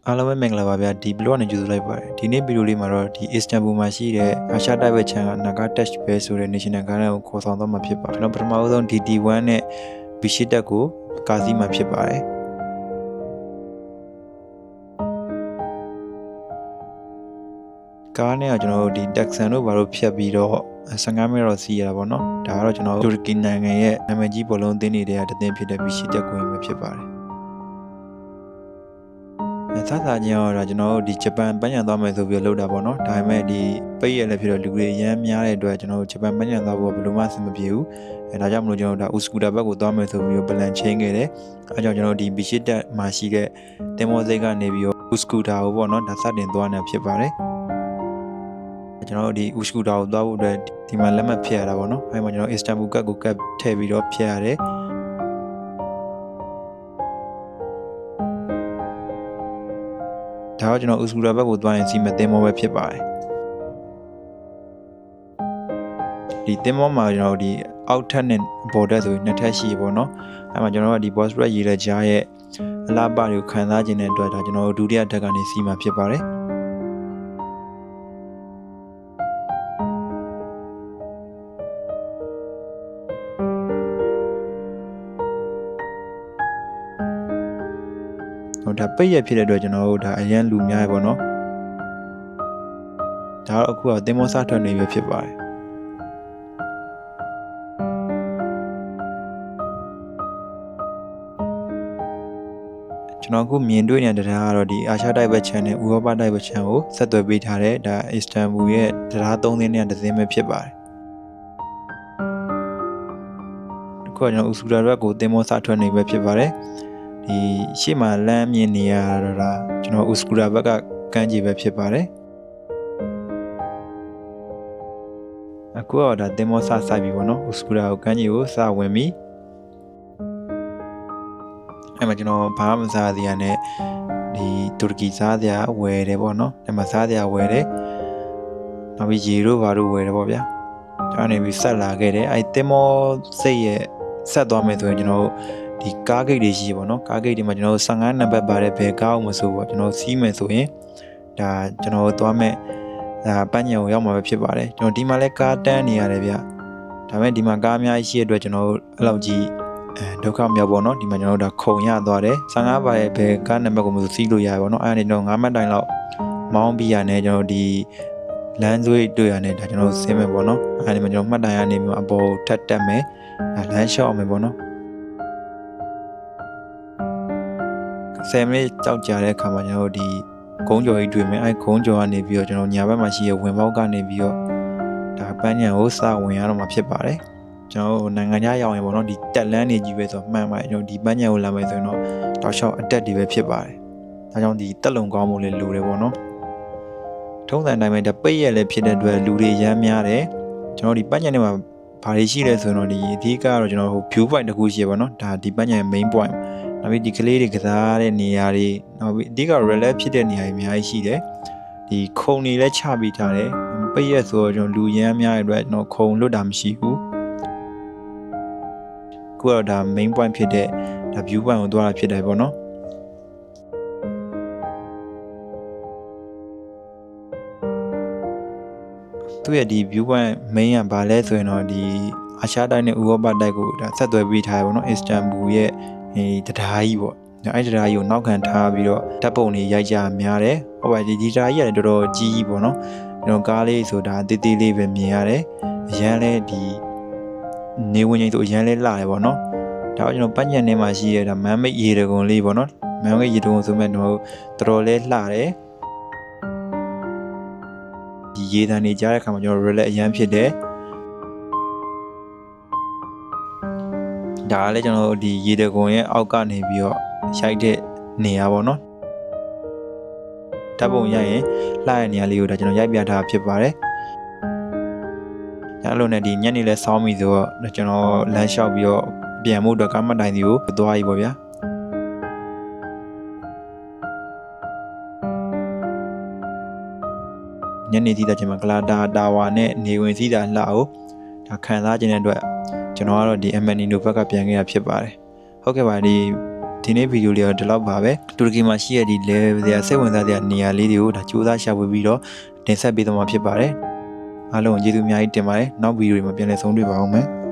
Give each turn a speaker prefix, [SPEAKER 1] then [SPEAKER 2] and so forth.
[SPEAKER 1] အားလုံးပဲမင်္ဂလာပါဗျာဒီ blog နဲ့ကြိုဆိုလိုက်ပါတယ်ဒီနေ့ဗီဒီယိုလေးမှာတော့ဒီ Istanbul မှာရှိတဲ့အာရှတိုက်ဘက်ခြမ်းက Naga Touch ပဲဆိုတဲ့ National Garden ကိုခေါ်ဆောင်သွားမှာဖြစ်ပါတယ်ကျွန်တော်ပထမဆုံး DT1 နဲ့ Bishi တက်ကိုကာစီမှာဖြစ်ပါတယ်ကားနဲ့ကကျွန်တော်တို့ဒီ Texan တို့ဘာလို့ဖြတ်ပြီးတော့15မိနစ်တော့စီးရတာပေါ့နော်ဒါကတော့ကျွန်တော်တူရကီနိုင်ငံရဲ့နာမည်ကြီးဘောလုံးအသင်းတွေကတသင်းဖြစ်တဲ့ Bishi တက်ကိုပဲဖြစ်ပါတယ်သာသာချင်းတော့ကျွန်တော်တို့ဒီဂျပန်ပန်းညံသွားမယ်ဆိုပြီးလောက်တာပေါ့နော်ဒါပေမဲ့ဒီပိတ်ရလည်းဖြစ်တော့လူတွေရမ်းများတဲ့အတွက်ကျွန်တော်တို့ဂျပန်ပန်းညံသွားဖို့ဘယ်လိုမှအဆင်မပြေဘူးဒါကြောင့်မလို့ကျွန်တော်တို့ဒါ Uskudar ဘက်ကိုသွားမယ်ဆိုပြီး plan change ခဲ့တယ်အဲကြောင့်ကျွန်တော်တို့ဒီ Bishi တက်မှာရှိတဲ့တင်မောစိတ်ကနေပြီးတော့ Uskudar ကိုပေါ့နော်ဒါစတင်သွားနေဖြစ်ပါတယ်ကျွန်တော်တို့ဒီ Uskudar ကိုသွားဖို့အတွက်ဒီမှာလက်မှတ်ဖြည့်ရတာပေါ့နော်အဲမှာကျွန်တော် Istanbul ကတ်ကိုကတ်ထည့်ပြီးတော့ဖြည့်ရတယ်ဒါတော့ကျွန်တော် Uskudar ဘက်ကိုသွားရင်စီမတင်မောပဲဖြစ်ပါတယ်ဒီတင်မောမှာကျွန်တော်ဒီအောက်ထပ်နဲ့ဘော်တက်ဆိုနှစ်ထပ်ရှိပေါ့နော်အဲမှာကျွန်တော်တို့ဒီ boss red ရေးတဲ့ကြားရဲ့အလားပါတွေကိုခံစားခြင်းတဲ့အတွက်ဒါကျွန်တော်တို့ဒုတိယထပ်ကနေစီမှာဖြစ်ပါတယ်ဒါပိတ်ရဖြစ်တဲ့အတွက်ကျွန်တော်တို့ဒါအရန်လူများရပေါ့နော်ဒါတော့အခုကတင်မောစားထွက်နေပြီဖြစ်ပါတယ်ကျွန်တော်အခုမြင်တွေ့နေတဲ့တရားကတော့ဒီအာရှတိုက်ဘက်ခြမ်းနဲ့ဥရောပတိုက်ဘက်ခြမ်းကိုဆက်သွယ်ပေးထားတဲ့ဒါ Istanbul ရဲ့တရား3သင်းနဲ့တစ်သင်းပဲဖြစ်ပါတယ်အခုကကျွန်တော် Uskudar ဘက်ကိုတင်မောစားထွက်နေပဲဖြစ်ပါတယ်ဒီရှေ့မှာလမ်းမြင်နေရတာကျွန်တော် Uskudar ဘက်ကကမ်းခြေပဲဖြစ်ပါတယ်အခုတော့ဒါတင်မောစစိုက်ပြီပေါ့နော် Uskudar ကိုကမ်းခြေကိုစဝင်ပြီအဲ့မှာကျွန်တော်ဘာမှမစားသေးရနဲ့ဒီတူရကီစားစရာဝယ်တယ်ပေါ့နော်အဲ့မှာစားစရာဝယ်တယ်နောက်ပြီးရေတို့ဘာတို့ဝယ်တယ်ပေါ့ဗျာကျွန်တော်နေပြီးဆက်လာခဲ့တယ်အဲ့တင်မောစိတ်ရဲ့ဆက်သွားမယ်ဆိုရင်ကျွန်တော်ဒီကားဂိတ်တွေရှိပေါ့နော်ကားဂိတ်တွေမှာကျွန်တော်တို့15နံပါတ်ပါတဲ့ဘယ်ကားအောင်မဆိုပေါ့ကျွန်တော်စီးမယ်ဆိုရင်ဒါကျွန်တော်သွားမယ်ဒါပန်းညံကိုရောက်မှာပဲဖြစ်ပါတယ်ကျွန်တော်ဒီမှာလဲကားတန်းနေရတယ်ဗျဒါပေမဲ့ဒီမှာကားအများကြီးရှိတဲ့အတွက်ကျွန်တော်တို့အဲ့လောက်ကြီးဒုက္ခမြောက်ပေါ့နော်ဒီမှာကျွန်တော်တို့ဒါခုံရသွားတယ်15ပါရဲ့ဘယ်ကားနံပါတ်ကိုမဆိုစီးလို့ရပါပေါ့နော်အဲ့ဒါနေတော့9မှတ်တိုင်လောက်မောင်းပြီးရတယ်ကျွန်တော်ဒီလမ်းသွေးတွေ့ရတယ်ဒါကျွန်တော်ဆင်းမယ်ပေါ့နော်အဲ့ဒီမှာကျွန်တော်မှတ်တိုင်ရနေပြီးအပေါ်ထပ်တက်မယ်လမ်းလျှောက်မယ်ပေါ့နော်10မိနစ်ကြောက်ကြတဲ့အခါမှာကျွန်တော်တို့ဒီကုန်းကျော်ကြီးတွေ့မယ်အဲကုန်းကျော်ကနေပြီးတော့ကျွန်တော်ညာဘက်မှာရှိတဲ့ဝင်ပေါက်ကနေပြီးတော့ဒါပန်းညံကိုစဝင်ရတော့မှာဖြစ်ပါတယ်ကျွန်တော်တို့နိုင်ငံခြားရောက်ရင်ပေါ့နော်ဒီတက်လန်းနေကြီးပဲဆိုတော့မှန်ပါတယ်ကျွန်တော်ဒီပန်းညံကိုလာမယ်ဆိုရင်တော့တောက်လျှောက်အတက်တွေပဲဖြစ်ပါတယ်ဒါကြောင့်ဒီတက်လုံကောင်းမှုလည်းလိုတယ်ပေါ့နော်ထုံးစံတိုင်းပဲဒါပိတ်ရက်လည်းဖြစ်တဲ့အတွက်လူတွေရမ်းများတယ်ကျွန်တော်ဒီပန်းညံတွေမှာဘာတွေရှိလဲဆိုတော့ဒီအဓိကကတော့ကျွန်တော်ဟို view point တစ်ခုရှိရပေါ့နော်ဒါဒီပန်းညံ main pointနောက်ပြီးဒီကလေးတွေကစားတဲ့နေရာတွေနောက်ပြီးအဓိက relax ဖြစ်တဲ့နေရာတွေအများကြီးရှိတယ်ဒီခုံတွေလည်းချပြီးထားတယ်ပိတ်ရက်ဆိုတော့ကျွန်တော်လူရမ်းများတဲ့အတွက်ကျွန်တော်ခုံလွတ်တာမရှိဘူးခုတော့ဒါ main point ဖြစ်တဲ့ဒါ view point ကိုသွားတာဖြစ်တယ်ပေါ့နော်သူရဲ့ဒီ view point main ကဘာလဲဆိုရင်တော့ဒီအာရှတိုက်နဲ့ဥရောပတိုက်ကိုဒါဆက်သွယ်ပေးထားရပေါ့နော် Istanbul ရဲ့တရားကြီးပေါ့အဲ့တရားကြီးကိုနောက်ခံထားပြီးတော့ဓာတ်ပုံတွေရိုက်ကြများတယ်ဟုတ်ပါဒီတရားကြီးကလည်းတော်တော်ကြီးကြီးပေါ့နော်ကျွန်တော်ကားလေးဆိုတာတေးသေးလေးပဲမြင်ရတယ်အရန်လဲဒီနေဝင်ကြီးဆိုအရန်လဲလှတယ်ပေါ့နော်ဒါတော့ကျွန်တော်ပန်းညံထဲမှာရှိရတာမမ်းမိတ်ရေတကုံလေးပေါ့နော်မမ်းမိတ်ရေတကုံဆိုမဲ့တော့တော်တော်လဲလှတယ်ဒီရေတံနေကြားတဲ့အခါမှာကျွန်တော် relax အရန်ဖြစ်တယ်ဒါလည်းကျွန်တော်ဒီရေတကုံရဲ့အောက်ကနေပြီးတော့ရိုက်တဲ့နေရာပေါ့နော်ဓာတ်ပုံရိုက်ရင်လှတဲ့နေရာလေးကိုဒါကျွန်တော်ရိုက်ပြထားဖြစ်ပါတယ်အဲ့လိုနဲ့ဒီညနေလဲစောင်းပြီဆိုတော့ကျွန်တော်လမ်းလျှောက်ပြီးတော့ပြန်မှုတော့ကားမတိုင်စီကိုသွားပြီပေါ့ဗျာညနေစီးတာချိန်မှာကလာတာဝါနဲ့နေဝင်စီးတာလှအောင်ဒါခံစားခြင်းတဲ့အတွက်ကျွန်တော်ကတော့ဒီ MNino ဘက်ကပြန်ခဲ့ရဖြစ်ပါတယ်ဟုတ်ကဲ့ပါဒီ ဒီနေ့ဗီဒီယိုလေးတော့ဒီလောက်ပါပဲတူရကီမှာရှိရတဲ့လေစရာစိတ်ဝင်စားစရာနေရာလေးတွေကိုဒါစူးစမ်းရှာဖွေပြီးတော့တင်ဆက်ပေးသွားမှာဖြစ်ပါတယ်အားလုံးကျေးဇူးအများကြီးတင်ပါတယ်နောက်ဗီဒီယိုတွေမှာပြန်လည်ဆုံတွေ့ပါအောင်မယ်